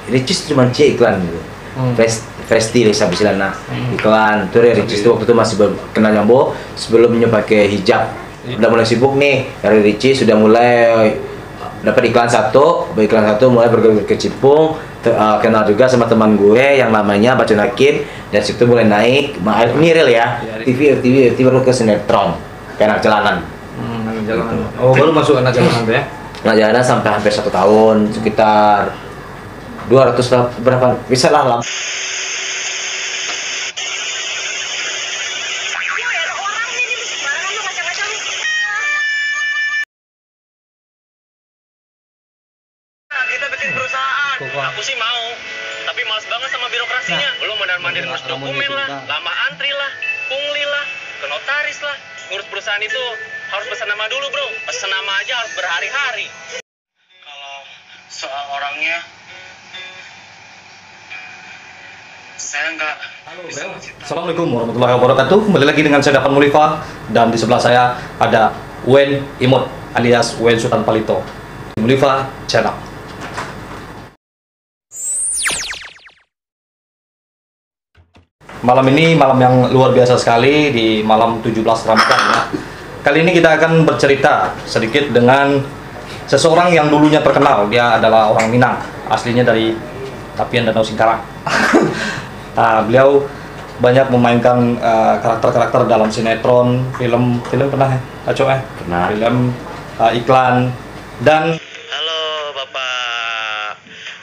Ricis cuma iklan gitu. Festi Sabisilana iklan tuh Ricis tuh waktu itu masih kenal Ambo sebelumnya pakai hijab. Udah mulai sibuk nih dari Ricis, sudah mulai dapat iklan satu mulai berkecimpung, kenal juga sama teman gue yang namanya Bacun Hakim, dan situ mulai naik ini real ya, TV baru ke sinetron kayak Anak Jalanan. Anak Jalanan. Oh, baru masuk Anak Jalanan tuh ya? Anak Jalanan sampai hampir 1 tahun, sekitar 200 lah, berapa bisa lah lama. Kita bikin perusahaan, aku sih mau, tapi males banget sama birokrasinya. Belum mandar-mandir ngurus dokumen lah, lama antri lah, pungli lah, ke notaris lah. Ngurus perusahaan itu harus pesan nama dulu bro, pesan nama aja harus berhari-hari. Kalau soal orangnya, saya nggak. Assalamualaikum warahmatullahi wabarakatuh. Kembali lagi dengan saya Dapan Mulifa, dan di sebelah saya ada Wen Imut alias Wen Sultan Palito. Mulifa Channel. Malam ini malam yang luar biasa sekali, di malam 17 Ramadan ya. Kali ini kita akan bercerita sedikit dengan seseorang yang dulunya terkenal. Dia adalah orang Minang, aslinya dari Tapian Danau Singkarak. Nah, beliau banyak memainkan karakter-karakter dalam sinetron, film pernah ya? Aco Pernah. Film, iklan, dan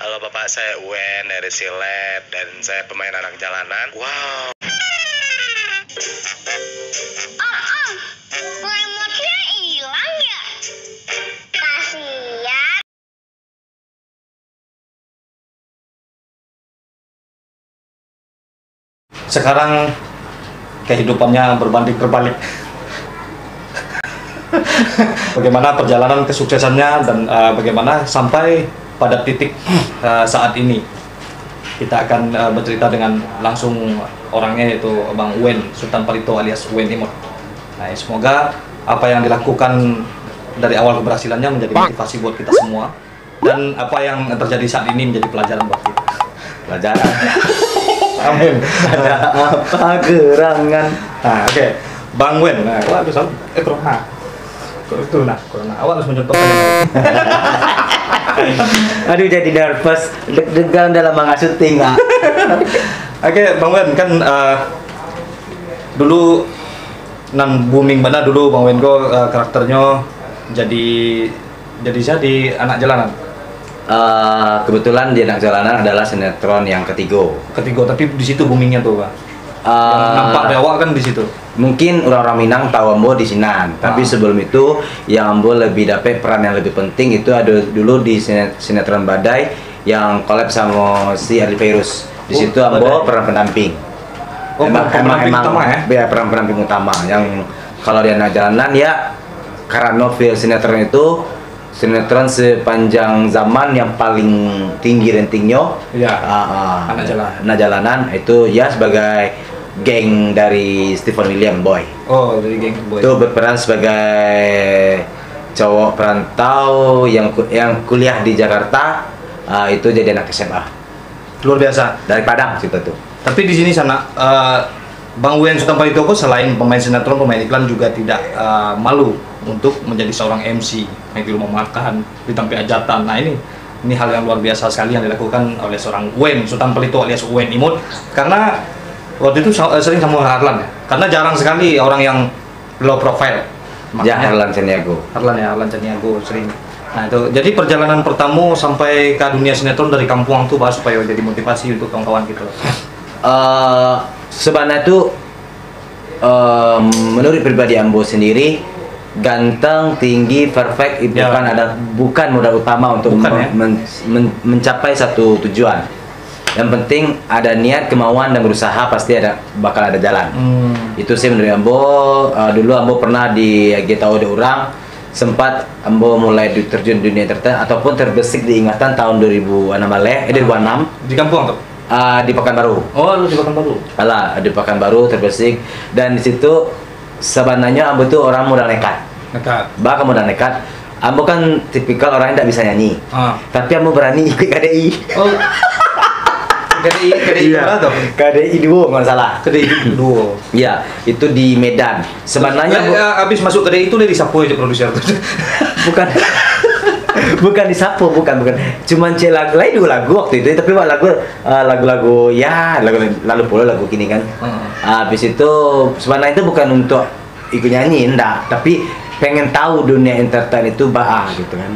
Halo Bapak, saya Wen dari Silet dan saya pemain Anak Jalanan. Wow. Remote-nya hilang ya? Kasian. sekarang kehidupannya berbanding terbalik. Bagaimana perjalanan kesuksesannya dan bagaimana sampai pada titik saat ini. Kita akan bercerita dengan langsung orangnya, yaitu Bang Wen Sultan Palito alias Wen Imut. Nah, semoga apa yang dilakukan dari awal keberhasilannya menjadi motivasi buat kita semua, dan apa yang terjadi saat ini menjadi pelajaran buat kita. Pelajaran. Amin. Ada apa gerangan? Nah, oke. Bang Wen, nah, wah, itu salah. Corona. Corona. Awak harus mencontohkan. Aduh, jadi nervous, deg-degan dalam manga syuting. Oke, Bang Wen, kan dulu nan booming mana dulu Bang Wen ko karakternya jadi Anak Jalanan. Kebetulan di Anak Jalanan adalah sinetron yang ketiga, Tapi di situ boomingnya tuh, Pak. Yang nampak dari awak kan di situ. Mungkin orang-orang Minang tahu Ambo di Sinan, tapi sebelum itu yang Ambo lebih dapat peran yang lebih penting itu ada dulu di sinetron Badai yang collab sama si Adli Fairuz. Di situ Ambo peran pendamping. Emang utama ya? Ya, peran pendamping utama. Yang kalau di Anak Jalanan ya, karena film sinetron itu sinetron sepanjang zaman yang paling tinggi ratingnya. Iya. Anak Jalanan itu ya sebagai geng dari Stephen William Boy. Oh, dari geng Boy. Itu berperan sebagai cowok perantau yang kuliah di Jakarta. Itu jadi anak SMA. Luar biasa. Dari Padang situ tuh. Tapi di sini sana Bang Wen Sultan Palito selain pemain sinetron, pemain iklan juga tidak malu untuk menjadi seorang MC yang di rumah makan, di tempat hajatan. Nah, ini hal yang luar biasa sekali yang dilakukan oleh seorang Wen Sultan Palito alias Wen Imut, karena waktu itu sering sama Harlan ya, karena jarang sekali orang yang low profile. Ya, Harlan Caniago. Harlan Caniago sering. Nah, itu jadi perjalanan pertama sampai ke dunia sinetron dari kampung tuh, Pak, supaya jadi motivasi untuk kawan-kawan gitu. Sebenarnya itu menurut pribadi Ambo sendiri, ganteng, tinggi, perfect itu Ya. bukan modal utama untuk mencapai satu tujuan. Yang penting ada niat, kemauan, dan berusaha, pasti bakal ada jalan. Itu sih menurut Ambo. Dulu Ambo pernah di tahu ada orang sempat Ambo mulai terjun dunia entertain ataupun terbesit diingatan tahun 2006 Di kampung tuh. Di Pekanbaru. Oh, lu di Pekanbaru. Alah, di Pekanbaru terbesik, dan di situ sebenarnya Ambo tuh orang modal nekat. Bahkan modal nekat. Ambo kan tipikal orang yang tidak bisa nyanyi. Tapi ambo berani ikut KDI. Oh. KDI Iya. berapa tuh? KDI duo nggak salah. KDI duo. Iya, itu di Medan. Sebenarnya Habis masuk KDI itu dari Sapo aja produser tuh. bukan bukan di Sapo, bukan. Cuman cek lagu lagu waktu itu, tapi lagu-lagu ya lalu pula lagu gini kan. Habis itu sebenarnya itu bukan untuk ikut nyanyi, enggak, tapi pengen tahu dunia entertain itu gitu kan.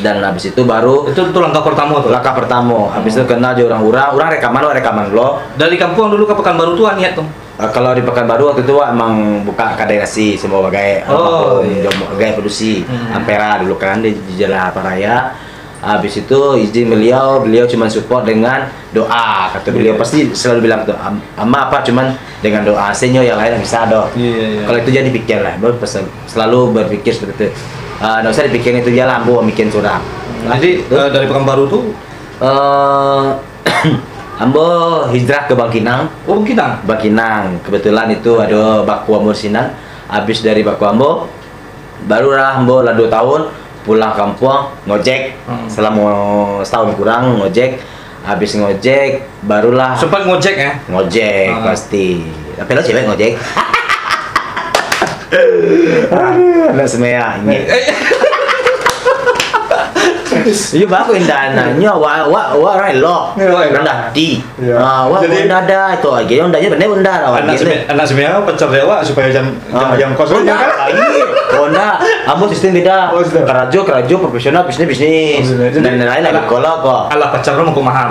Dan habis itu baru itu langkah pertama tuh. langkah pertama. Habis itu kenal aja orang rekaman lo. Dari kampung dulu ke Pekanbaru tuh niat tuh. Kalau di Pekanbaru waktu itu emang buka kaderasi semua bagai bagai produksi Ampera dulu kan di Jalan Paraya. Habis itu izin beliau cuma support dengan doa, kata beliau. Pasti selalu bilang tuh ama apa cuman dengan doa, senyo yang lain bisa doh. Kalau itu jadi pikir lah, selalu berpikir seperti itu. Nggak usah dipikirin itu jalan, bu bikin sudah. Jadi dari Pekanbaru tuh Ambo hijrah ke Bangkinang. oh Bangkinang. Bangkinang. Kebetulan itu ada Baku Ambo Sinan. Habis dari Baku Ambo, barulah Ambo lah 2 tahun pulang kampung ngojek. Selama setahun kurang ngojek. Habis ngojek, barulah Sempat ngojek ya? ngojek pasti. Tapi lo cewek ngojek. Anak semea ini. Iya baku indahnya, wa relo, rendah di, wa ada itu lagi, undahnya bener undar awal gitu. Anak sebenarnya pacar dewa supaya jam kosong ya kan? Onda, ambo sistem beda, kerajo profesional bisnis, dan lain lagi kalau kok. Alah pacar lo mau ke mahal.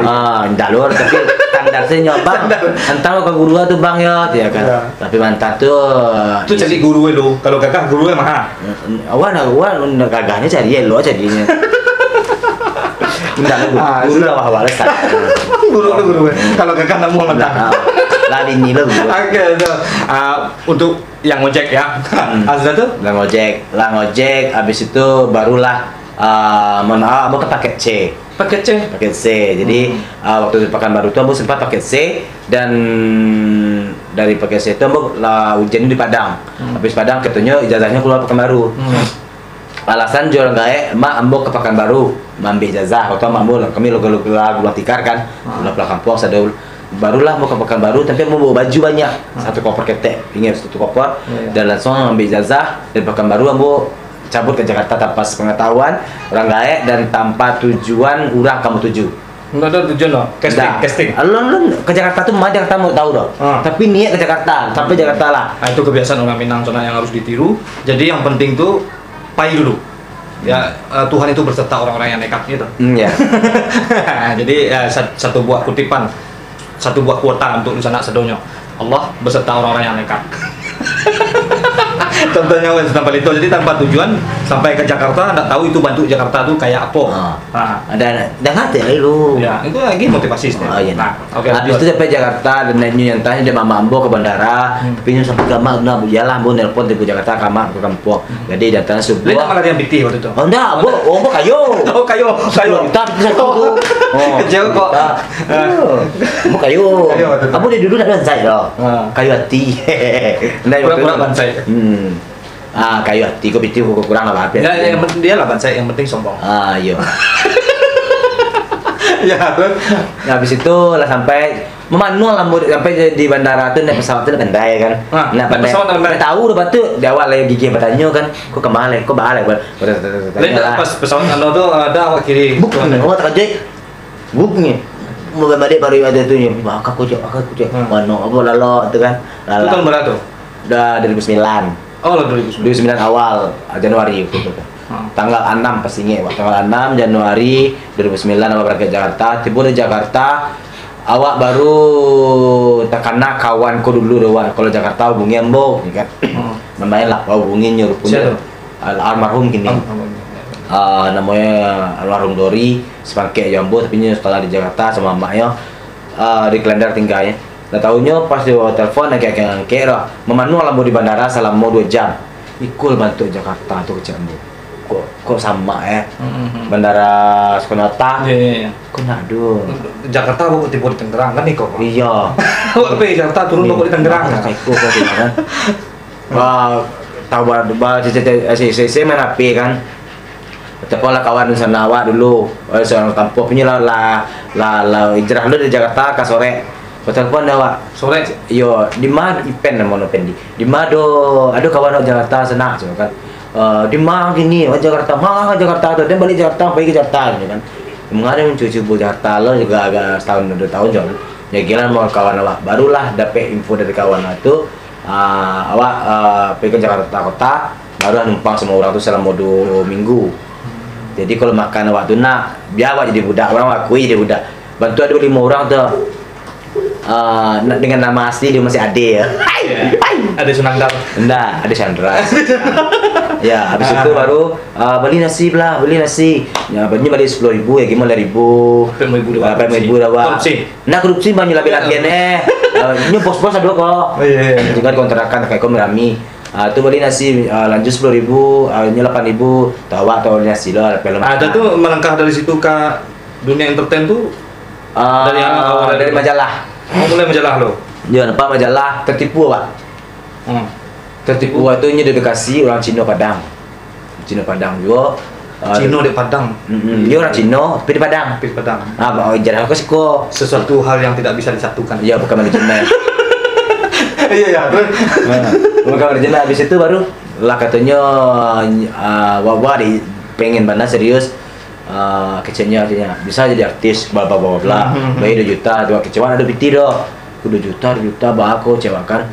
Indah luar tapi standarnya nyoba, entah lo ke guru tuh bang ya kan. Tapi mantap tuh. Itu jadi guru lo, kalau kakak guru mahal. Awan kagaknya cari lo jadinya. Enggak, guru lah wah wales. Guru. Kalau kakak nak mau mentah. Lah ini lo guru. Oke, untuk yang ngojek ya. Azza tuh? Lah ngojek, habis itu barulah mau ke paket C. Paket C. Jadi waktu di Pekanbaru itu aku sempat paket C, dan dari paket C itu aku ujian di Padang. Habis Padang ketemu ijazahnya keluar Pekanbaru. Alasan jual gae, ambo ke Pekanbaru, mambi ijazah, atau ambo kami lo gulung tikar kan, ulah kampung sadul. Barulah mau ke Pekanbaru, tapi mau bawa baju banyak, 1 koper ketek, ingat 1 koper, dan langsung ambil ijazah dari Pekanbaru, ambo cabut ke Jakarta tanpa pengetahuan orang gae dan tanpa tujuan orang kamu tuju. Enggak ada tujuan loh, casting. Lo ke Jakarta tuh mah Jakarta mau tahu dong. Tapi niat ke Jakarta, sampai Jakarta lah. Nah, itu kebiasaan orang Minang soalnya yang harus ditiru. Jadi yang penting tuh pai dulu. Ya Tuhan itu berserta orang-orang yang nekat gitu. Iya. Jadi satu buah kutipan, satu buah kuota untuk Nusana Sedonyo. Allah beserta orang-orang yang nekat. Contohnya tanpa itu, jadi tanpa tujuan sampai ke Jakarta, nggak tahu itu bantu Jakarta tuh kayak apa. Ada ngerti lu. Ya, itu lagi motivasi. Iya. Nah, oke. Habis itu sampai Jakarta dan nyantanya dia mama ambo ke bandara, tapi sampai kamar udah jalan ambo nelpon dari Jakarta kamar ke kampung. Jadi datang Lu sebuah. malah yang bikti waktu itu. Oh enggak, ambo kayu. Oh, kayu. Kita satu. Kecil kok. Ambo kayu. Ambo di dulu nak bansai loh. Kayu hati. Pura-pura bansai. Kayu hati kok itu kurang apa Ya, yang penting dia lah bansai, yang penting sombong. Iya. Ya, terus Habis itu lah sampai manual lah sampai di bandara tuh naik pesawat tuh pandai kan. Nah, pandai. Tahu udah batu di awal lagi gigi bertanya kan, kok kembali, kok balik. pas pesawat anda tuh ada awak kiri. Bukan, awak tak ajak. Buknya. Mau balik baru ada tuh ya. Aku cek. Mana apa lalu itu kan. Itu tahun berapa tuh? Udah 2009. Oh, 2009 awal Januari itu. Tanggal 6 pastinya, tanggal 6 Januari 2009 awak berangkat Jakarta. Tiba di Jakarta, awak baru terkena kawanku dulu doang. Kalau Jakarta hubungi ambo, ya kan? Namanya lah, hubungi nyuruh punya almarhum gini. Namanya almarhum Dori, sepakai Jambo, tapi setelah di Jakarta sama emaknya di Klender tinggalnya. Nah tahunya pas di telepon kayak lah, memanual ambo di bandara selama 2 jam. Ikul bantu Jakarta tuh ke Jambo. Kok sama ya? Bandara Soekarno-Hatta. Iya. Kok nado? Jakarta kok tiba di Tangerang kan nih kok. Iya. Kok Jakarta turun kok di Tangerang kan? Kayak kan. Wah, tahu CC mana api kan? Telepon lah kawan sana awak dulu, seorang tampuk punya lah hijrah lu dari Jakarta ke sore. Telepon dah awak Sore. yo di mana event mau event di mana aduh kawan orang Jakarta sana cuma kan di mana gini Jakarta Jakarta tuh dia balik Jakarta pergi ke Jakarta gitu kan mengadang cucu Jakarta lo juga agak setahun 2 tahun jauh ya gila mau kawan awak barulah dapet info dari kawan itu awak pergi ke Jakarta kota baru numpang sama orang tuh selama 2 minggu. Jadi kalau makan awak tuh nak biar awak jadi budak orang akui jadi budak bantu ada 5 orang tuh dengan nama asli dia masih Ade ya. Ada Sunandar. Enggak, ada Chandra. Ya, habis itu baru beli nasi lah, beli nasi. Ya, beli 10.000 ya gimana ribu. 5.000 dah. Korupsi. Nah, korupsi banyak lagi lagian ini bos-bos ada kok. Iya. Juga dikontrakan kayak kami rami. Itu beli nasi lanjut 10.000, ini 8.000, tahu nasi lo film. Ada tuh melangkah dari situ ke dunia entertain tuh dari awal dari majalah. Mulai majalah lo. Ya, nampak majalah tertipu Pak. Tertipu itu nya dedikasi orang Cina Padang. Cina Padang juga. Cina di Padang. Dia orang Cina tapi di Padang. Di Padang. Jarang aku sih kok Sesuatu hal yang tidak bisa disatukan. ya bukan manajemen. Iya. Bukan manajemen habis itu baru lah katanya wah di pengen mana serius kecilnya bisa jadi artis bla bla bla bla bayar 2 juta dua kecewa ada biti doh 2 juta bah aku cewakan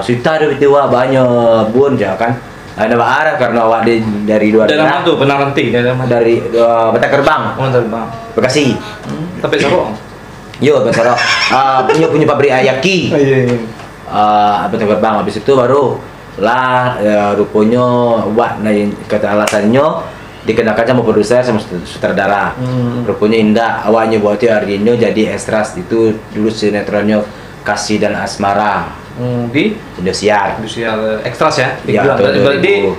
juta ada biti wah banyak bun ya kan ada arah karena awak dari luar dari mana tuh pernah nanti dari Bata Gerbang Terbang Bekasi tapi Sarok yo Bata punya pabrik ayaki Bata Gerbang habis itu baru lah rupanya wah kata alasannya dikenakan sama produser sama sutradara. Rupanya indah awalnya buatnya Ardino jadi ekstras itu dulu sinetronnya Kasih dan Asmara di Indosiar ekstras ya ya berarti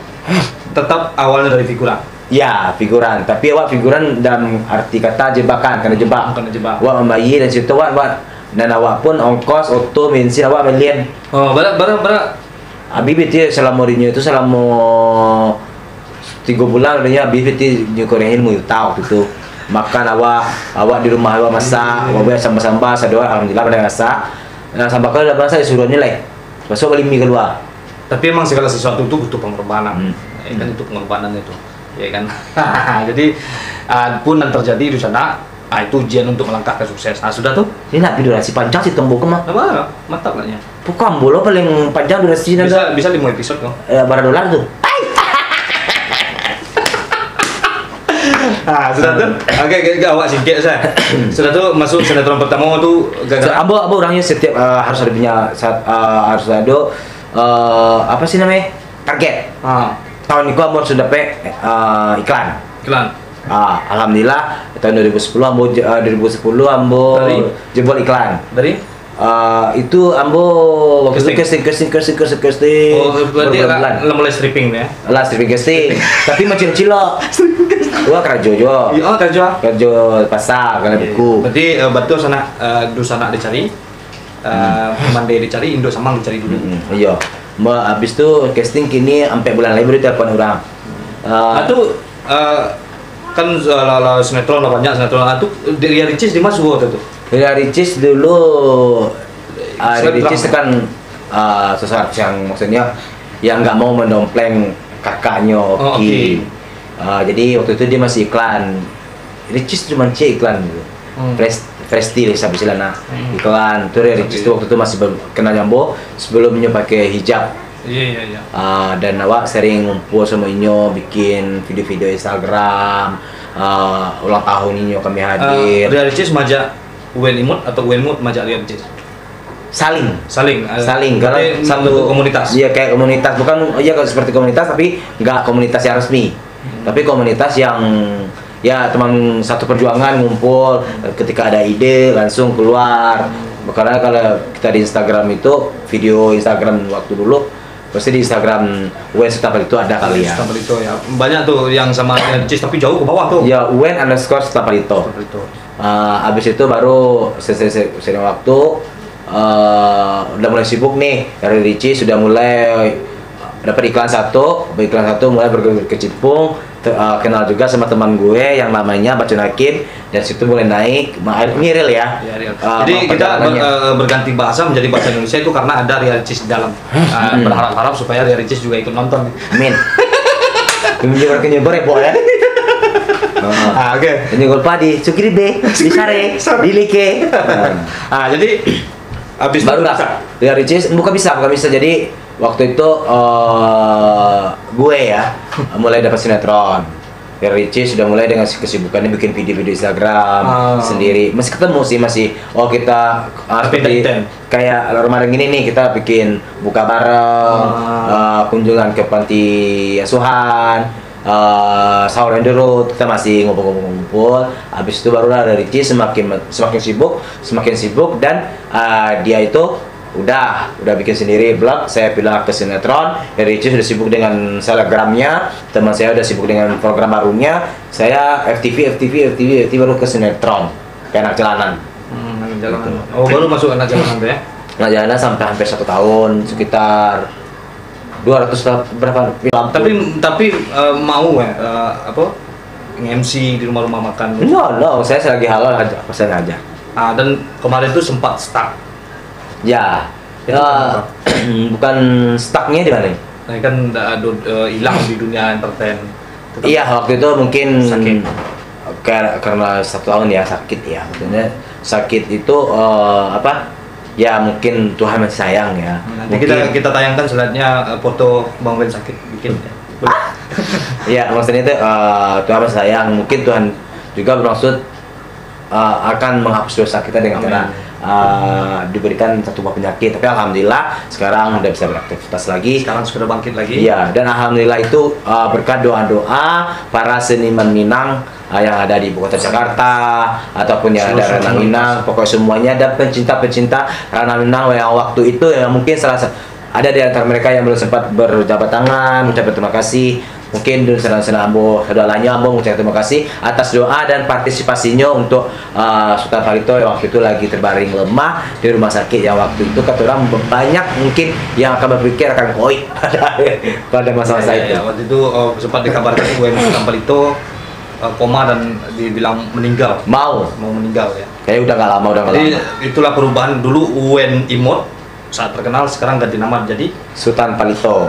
tetap awalnya dari figuran ya figuran tapi awak figuran dalam arti kata jebakan karena jebak awak membayi dan situ awak dan awak pun ongkos auto bensin awak belian barang Habib itu selama itu selama 3 bulan adanya Habib itu nyukurin ilmu tahu itu makan awak di rumah awak masak awak sambal sador alhamdulillah pada masak nah sampai kalau udah masak disuruh nilai besok beli mie keluar tapi emang segala sesuatu itu butuh pengorbanan kan itu pengorbanan itu ya kan jadi pun yang terjadi di sana itu ujian untuk melangkah ke sukses sudah tuh ini nak durasi panjang sih tembok kemana mantap lah ya bukan bola paling panjang durasi bisa 5 episode kok berapa dolar tuh sudah tuh oke awak singkir saya sudah tuh masuk sinetron pertama tuh gara-gara Ambo orangnya setiap harus ada punya harus ada apa sih namanya target tahun itu Ambo sudah iklan alhamdulillah tahun 2010 Ambo 2010 Ambo jebol iklan dari itu Ambo waktu itu casting berarti mulai stripping ya casting tapi macam cilok wah kerja jo kerja pasar kalau buku berarti batu sana dusana dicari Mande dicari Indo Samang dicari dulu iya habis itu casting kini sampai bulan lain baru telepon orang itu kan sinetron banyak sinetron itu Ria Ricis di mas waktu itu Ria Ricis dulu Ricis kan sesuatu yang maksudnya yang nggak mau mendompleng kakaknya Oki. Jadi waktu itu dia masih iklan Ricis cuma iklan gitu Presti sampai silana iklan tuh Ricis tuh waktu itu masih kena jambo sebelumnya pakai hijab iya dan awak sering ngumpul sama Inyo bikin video-video Instagram ulang tahun Inyo kami hadir Ria Ricis majak Uen Imut atau Uen Imut majak Ria Ricis saling karena satu komunitas iya kayak komunitas bukan iya seperti komunitas tapi nggak komunitas yang resmi tapi komunitas yang ya teman satu perjuangan ngumpul ketika ada ide langsung keluar karena kalau kita di Instagram itu video Instagram waktu dulu pasti di Instagram UN Setapal itu ada kali ya Setapal itu ya banyak tuh yang sama Cis tapi jauh ke bawah tuh ya UN_Setapal itu abis itu baru sering waktu udah mulai sibuk nih dari Ricci sudah mulai dapat iklan satu mulai berkecimpung kenal juga sama teman gue yang namanya Bacun Hakim, dan situ mulai naik. Ini real ya. Ya, real. Jadi kita berganti bahasa menjadi bahasa Indonesia itu karena ada Ria Ricis di dalam. Berharap-harap supaya Ria Ricis juga ikut nonton. Amin. Nyebar ya, Bo ya. Oke. Nyebar padi, sukiri be, di sare, di like. Jadi habis baru lah. Ria Ricis bukan bisa. Jadi waktu itu gue ya mulai dapat sinetron. Ria Ricis sudah mulai dengan kesibukannya bikin video-video Instagram sendiri. Masih ketemu sih, kita kayak Ramadan gini nih, kita bikin buka bareng, kunjungan ke panti asuhan, sahur on the road, kita masih ngumpul. Habis itu barulah Ria Ricis semakin sibuk dan dia itu udah bikin sendiri vlog. Saya pindah ke sinetron. Ria Ricis sudah sibuk dengan selebgramnya, teman saya udah sibuk dengan program barunya. Saya FTV baru ke sinetron kayak Anak Jalanan. Jalanan. Oh, baru masuk Anak Jalanan tuh ya? Anak Jalanan sampai hampir 1 tahun, sekitar 200 berapa film. Tapi mau ya nge-MC di rumah-rumah makan? No, saya lagi halal aja, pesan aja. Dan kemarin itu sempat stuck. Ya, bukan stucknya di mana? Nah, kan hilang di dunia entertain. Iya, waktu itu mungkin sakit. Karena 1 tahun ya sakit ya. Maksudnya sakit itu ya mungkin Tuhan masih sayang ya. Nanti kita tayangkan selanjutnya foto Bang Ben sakit bikin. Ya, maksudnya itu Tuhan masih sayang. Mungkin Tuhan juga bermaksud akan menghapus dosa kita dengan cara diberikan satu buah penyakit. Tapi alhamdulillah sekarang udah bisa beraktivitas lagi. Sekarang sudah bangkit lagi. Iya, dan alhamdulillah itu berkat doa-doa para seniman Minang yang ada di ibu kota Jakarta ataupun yang ada Ranah Minang, pokoknya semuanya, dan pencinta-pencinta Ranah Minang yang waktu itu yang mungkin ada di antara mereka yang belum sempat berjabat tangan, mengucapkan terima kasih. Mungkin dulu senang-senang saudaranya mengucapkan terima kasih atas doa dan partisipasinya untuk Sultan Palito yang waktu itu lagi terbaring lemah di rumah sakit. Yang waktu itu kata orang banyak mungkin yang akan berpikir akan koi pada masa-masa itu. Waktu itu sempat dikabarkan Sultan Palito koma dan dibilang meninggal. Mau meninggal ya. Kayak udah nggak lama. Jadi itulah perubahan. Dulu UN Imot saat terkenal, sekarang ganti nama jadi Sultan Palito.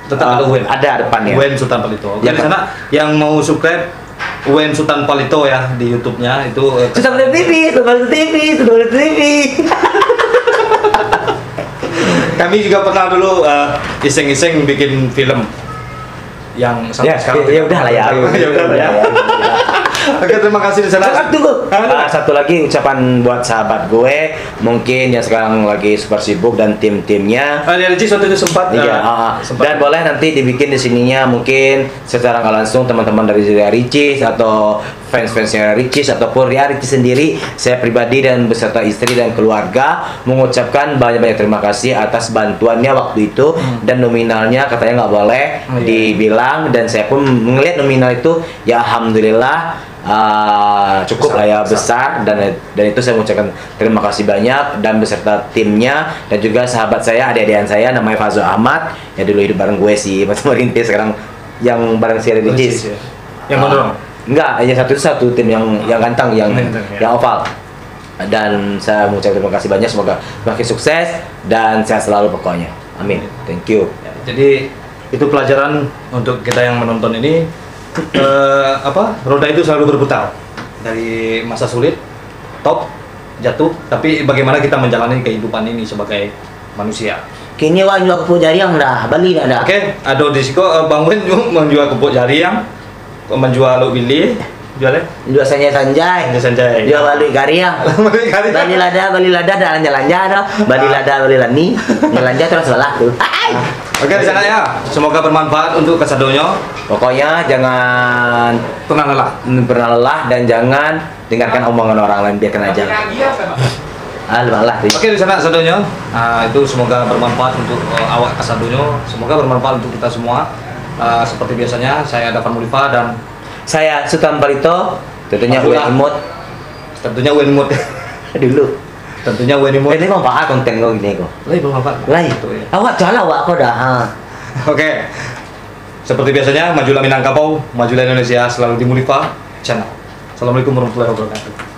Tetap ada UN. Ada depannya. UN Sultan Palito. Ya, di sana yang mau subscribe UN Sultan Palito ya di YouTube-nya itu Sultan Palito TV. Kami juga pernah dulu iseng-iseng bikin film yang sampai sekarang. Ya udah lah ya. Oke, terima kasih di sana. Tunggu. Satu lagi ucapan buat sahabat gue, mungkin yang sekarang lagi super sibuk dan tim-timnya. Ria Ricis waktu itu sempat. Dan boleh nanti dibikin di sininya mungkin secara nggak langsung teman-teman dari Ria Ricis atau fans-fansnya Ria Ricis ataupun Ria Ricis sendiri, saya pribadi dan beserta istri dan keluarga mengucapkan banyak-banyak terima kasih atas bantuannya waktu itu. Dan nominalnya katanya nggak boleh dibilang, dan saya pun melihat nominal itu ya alhamdulillah cukup lah ya, besar, dan itu saya mengucapkan terima kasih banyak dan beserta timnya dan juga sahabat saya, adik-adikan saya namanya Fazul Ahmad yang dulu hidup bareng gue sih macam merintis, sekarang yang bareng si Ria Ricis. Yang mana? Enggak, yang satu tim yang ganteng, yang oval. Dan saya mengucapkan terima kasih banyak, semoga semakin sukses dan sehat selalu pokoknya. Amin. Thank you. Jadi itu pelajaran untuk kita yang menonton ini. Roda itu selalu berputar dari masa sulit, top, jatuh, tapi bagaimana kita menjalani kehidupan ini sebagai manusia. Kini wah jual kepuk jariang dah, bali dah dah. Oke, ada di siko Bang Wen menjual kepuk jariang, menjual lo Willy, jualnya? Jual sanjay. Jual balik gariang. Bali lada dah lanja dah. Bali lani, ngelanja terus salah tuh. Oke, di sana ya. Semoga bermanfaat untuk kesadonyo. Pokoknya jangan pernah lelah dan jangan dengarkan omongan orang lain, biarkan aja. Lelah. Oke, di sana kesadonyo. Itu semoga bermanfaat untuk awak kesadonyo. Semoga bermanfaat untuk kita semua. Seperti biasanya, saya Dafan Mulifa dan saya Sultan Palito. Tentunya UN Imut. Dulu. Tentunya UN Imut. Ini manfaat konten gue gini kok. Bermanfaat. Awak jalan awak kok dah. Oke. Seperti biasanya, majulah Minangkabau, majulah Indonesia, selalu di Mulifa Channel. Assalamualaikum warahmatullahi wabarakatuh.